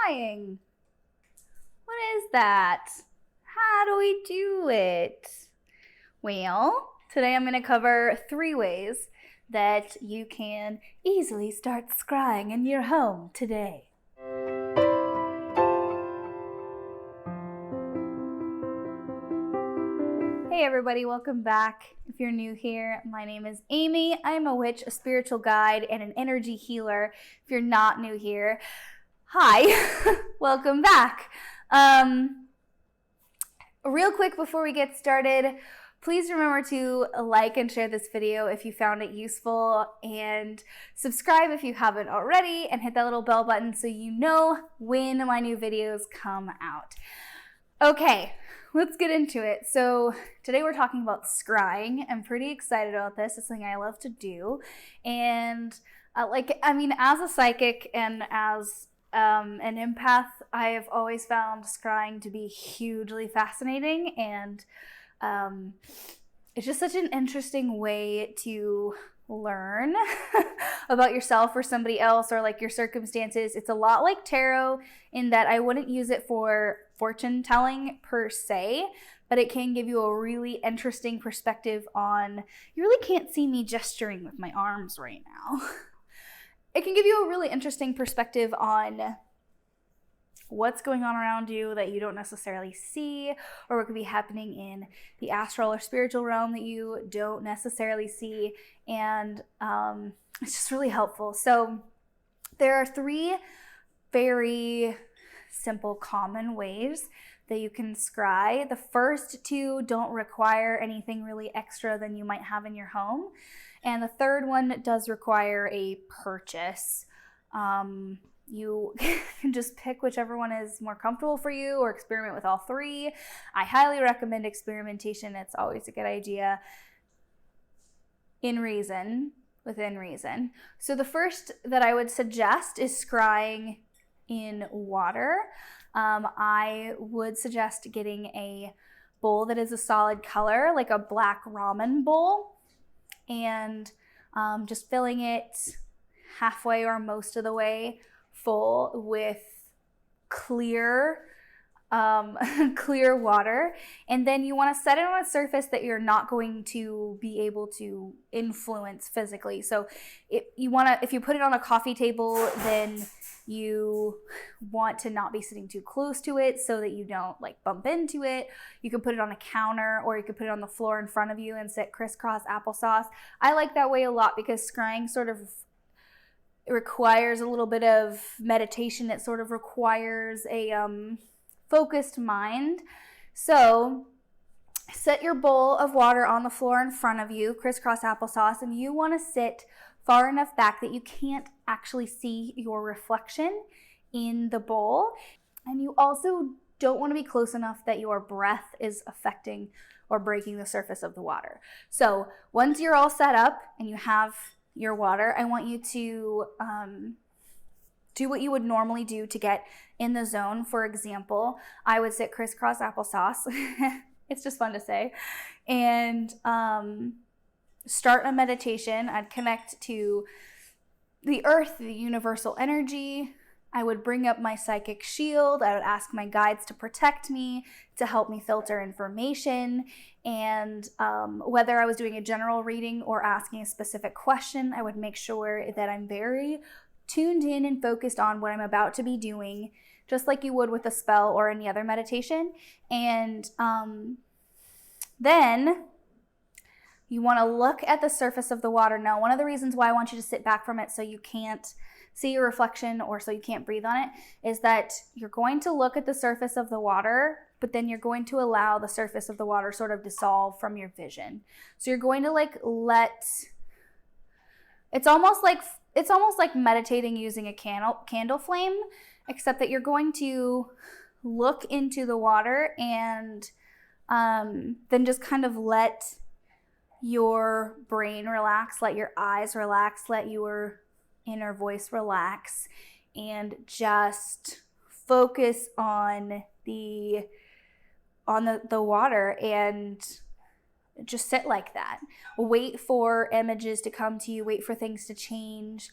scrying. What is that? How do we do it? Well, today I'm going to cover 3 ways that you can easily start scrying in your home today. Hey everybody, welcome back. If you're new here, my name is Amy. I'm a witch, a spiritual guide, and an energy healer. If you're not new here, hi, welcome back. Real quick before we get started, please remember to like and share this video if you found it useful, and subscribe if you haven't already, and hit that little bell button so you know when my new videos come out. Okay, let's get into it. So today we're talking about scrying. I'm pretty excited about this. It's something I love to do. And as a psychic and as an empath, I have always found scrying to be hugely fascinating, and it's just such an interesting way to learn about yourself or somebody else, or like your circumstances. It's a lot like tarot in that I wouldn't use it for fortune telling per se, but it can give you a really interesting perspective on, you really can't see me gesturing with my arms right now. It can give you a really interesting perspective on what's going on around you that you don't necessarily see, or what could be happening in the astral or spiritual realm that you don't necessarily see, and it's just really helpful. So there are 3 very simple, common ways that you can scry. The first 2 don't require anything really extra than you might have in your home, and the third one does require a purchase. You can just pick whichever one is more comfortable for you, or experiment with all 3. I highly recommend experimentation. It's always a good idea, within reason. So the first that I would suggest is scrying in water. I would suggest getting a bowl that is a solid color, like a black ramen bowl, and just filling it halfway or most of the way full with clear water, and then you want to set it on a surface that you're not going to be able to influence physically. So if you put it on a coffee table, then you want to not be sitting too close to it so that you don't bump into it. You can put it on a counter, or you could put it on the floor in front of you and sit crisscross applesauce. I like that way a lot because scrying sort of requires a little bit of meditation. It sort of requires a focused mind. So set your bowl of water on the floor in front of you, crisscross applesauce, and you want to sit far enough back that you can't actually see your reflection in the bowl. And you also don't want to be close enough that your breath is affecting or breaking the surface of the water. So once you're all set up and you have your water, I want you to do what you would normally do to get in the zone. For example, I would sit crisscross applesauce. It's just fun to say. And start a meditation. I'd connect to the earth, the universal energy. I would bring up my psychic shield. I would ask my guides to protect me, to help me filter information. And whether I was doing a general reading or asking a specific question, I would make sure that I'm very tuned in and focused on what I'm about to be doing, just like you would with a spell or any other meditation. And then you want to look at the surface of the water. Now, one of the reasons why I want you to sit back from it so you can't see your reflection or so you can't breathe on it is that you're going to look at the surface of the water, but then you're going to allow the surface of the water sort of dissolve from your vision. So you're going to it's almost like meditating using a candle flame, except that you're going to look into the water and then just kind of let your brain relax, let your eyes relax, let your inner voice relax, and just focus on the water and just sit like that. Wait for images to come to you, wait for things to change.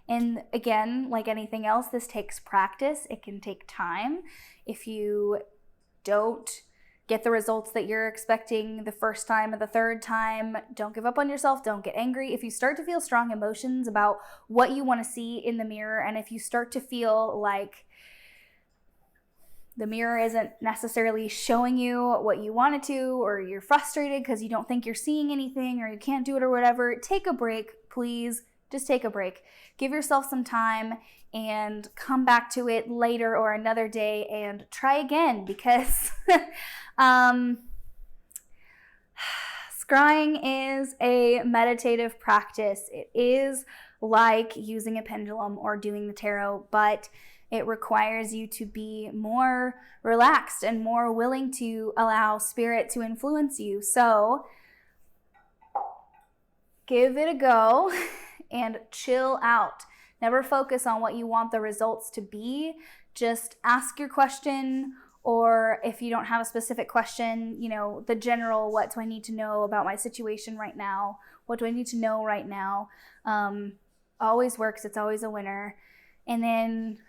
And again, like anything else, this takes practice. It can take time. If you don't get the results that you're expecting the first time or the third time, don't give up on yourself. Don't get angry. If you start to feel strong emotions about what you want to see in the mirror, and if you start to feel like the mirror isn't necessarily showing you what you want it to, or you're frustrated because you don't think you're seeing anything, or you can't do it or whatever, take a break, please. Just take a break. Give yourself some time and come back to it later or another day and try again, because scrying is a meditative practice. It is like using a pendulum or doing the tarot, but it requires you to be more relaxed and more willing to allow spirit to influence you. So give it a go and chill out. Never focus on what you want the results to be. Just ask your question, or if you don't have a specific question, the general, what do I need to know about my situation right now? What do I need to know right now? Always works. It's always a winner. And then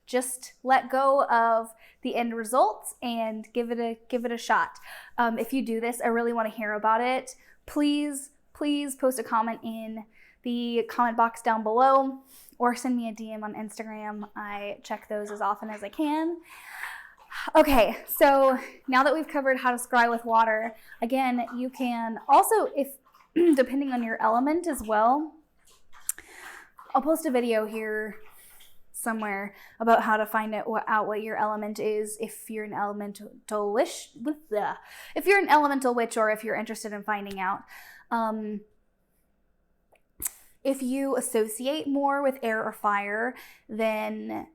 just let go of the end results and give it a shot. If you do this, I really want to hear about it. Please post a comment in the comment box down below, or send me a DM on Instagram. I check those as often as I can. Okay, so now that we've covered how to scry with water, again, you can also, if depending on your element as well, I'll post a video here somewhere about how to find out what your element is, if you're an elemental witch, if you're an elemental witch, or if you're interested in finding out. If you associate more with air or fire, then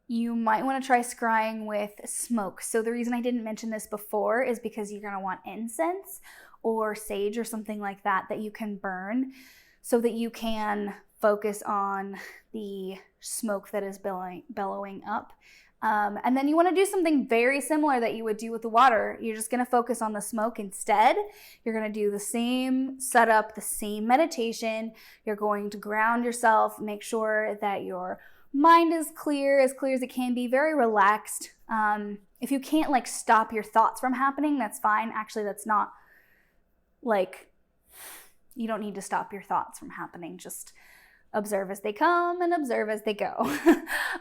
you might want to try scrying with smoke. So the reason I didn't mention this before is because you're going to want incense or sage or something like that you can burn, so that you can focus on the smoke that is billowing up. And then you want to do something very similar that you would do with the water. You're just going to focus on the smoke instead. You're going to do the same setup, the same meditation. You're going to ground yourself, make sure that your mind is clear as it can be, very relaxed. If you can't stop your thoughts from happening, that's fine. Actually, that's not you don't need to stop your thoughts from happening. Just observe as they come and observe as they go.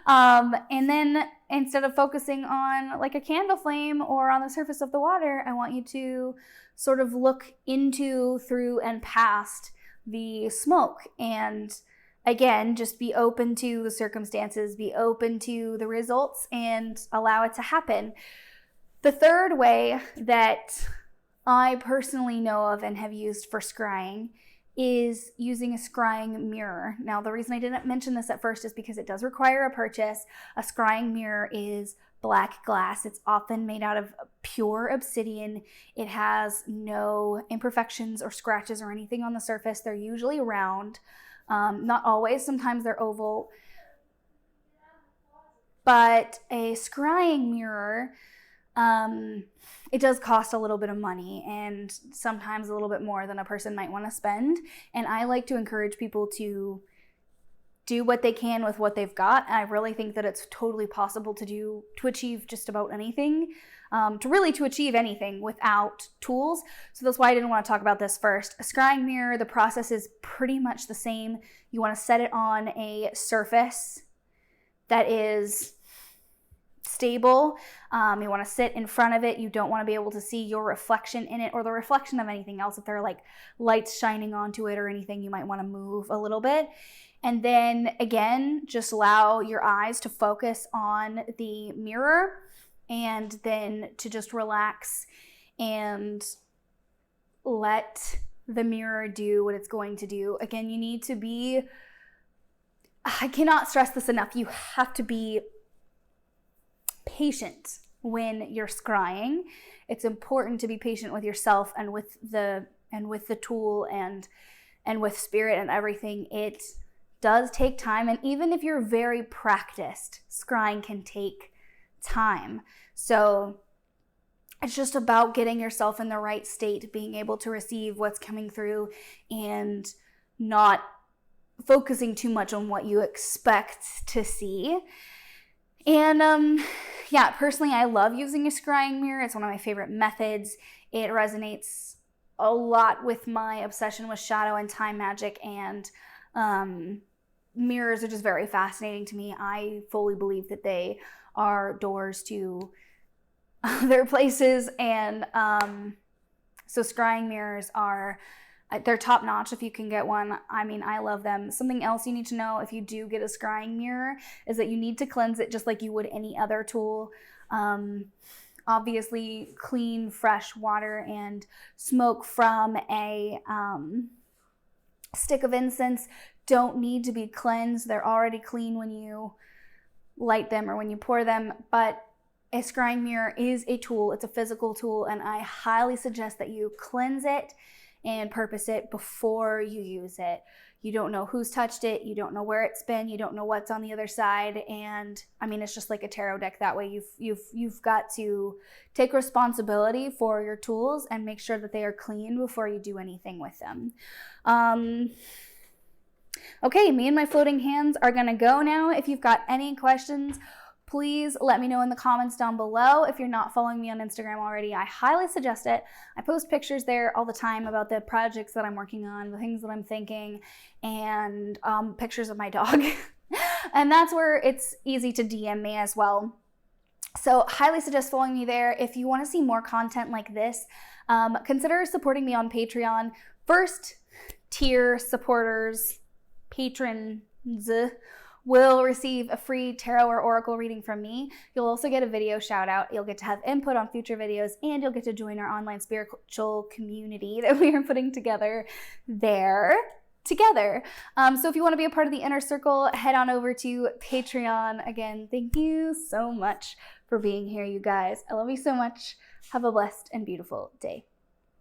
And then instead of focusing on a candle flame or on the surface of the water, I want you to sort of look into, through, and past the smoke. And again, just be open to the circumstances, be open to the results, and allow it to happen. The third way that I personally know of and have used for scrying is using a scrying mirror. Now, the reason I didn't mention this at first is because it does require a purchase. A scrying mirror is black glass. It's often made out of pure obsidian. It has no imperfections or scratches or anything on the surface. They're usually round. Not always. Sometimes they're oval. But a scrying mirror, it does cost a little bit of money, and sometimes a little bit more than a person might want to spend. And I like to encourage people to do what they can with what they've got. And I really think that it's totally possible to achieve just about anything, to achieve anything without tools. So that's why I didn't want to talk about this first. A scrying mirror, the process is pretty much the same. You want to set it on a surface that is stable. You want to sit in front of it. You don't want to be able to see your reflection in it or the reflection of anything else. If there are lights shining onto it or anything, you might want to move a little bit. And then again, just allow your eyes to focus on the mirror, and then to just relax and let the mirror do what it's going to do. Again, you need to be, I cannot stress this enough, you have to be patient when you're scrying. It's important to be patient with yourself and with the tool and with spirit and everything. It does take time, and even if you're very practiced, scrying can take time. So it's just about getting yourself in the right state, being able to receive what's coming through, and not focusing too much on what you expect to see. And yeah, personally, I love using a scrying mirror. It's one of my favorite methods. It resonates a lot with my obsession with shadow and time magic, and mirrors are just very fascinating to me. I fully believe that they are doors to other places, and so scrying mirrors are, they're top notch if you can get one. I mean, I love them. Something else you need to know if you do get a scrying mirror is that you need to cleanse it just like you would any other tool. Obviously, clean, fresh water and smoke from a stick of incense don't need to be cleansed. They're already clean when you light them or when you pour them, but a scrying mirror is a tool. It's a physical tool, and I highly suggest that you cleanse it and purpose it before you use it. You don't know who's touched it. You don't know where it's been. You don't know what's on the other side. And I mean, it's just like a tarot deck that way. You've got to take responsibility for your tools and make sure that they are clean before you do anything with them. Okay, me and my floating hands are gonna go now. If you've got any questions, please let me know in the comments down below. If you're not following me on Instagram already, I highly suggest it. I post pictures there all the time about the projects that I'm working on, the things that I'm thinking, and pictures of my dog. And that's where it's easy to DM me as well. So highly suggest following me there. If you want to see more content like this, consider supporting me on Patreon. First tier supporters, patrons, will receive a free tarot or oracle reading from me. You'll also get a video shout out. You'll get to have input on future videos, and you'll get to join our online spiritual community that we are putting together there together. So if you want to be a part of the inner circle, head on over to Patreon. Again, thank you so much for being here, you guys. I love you so much. Have a blessed and beautiful day.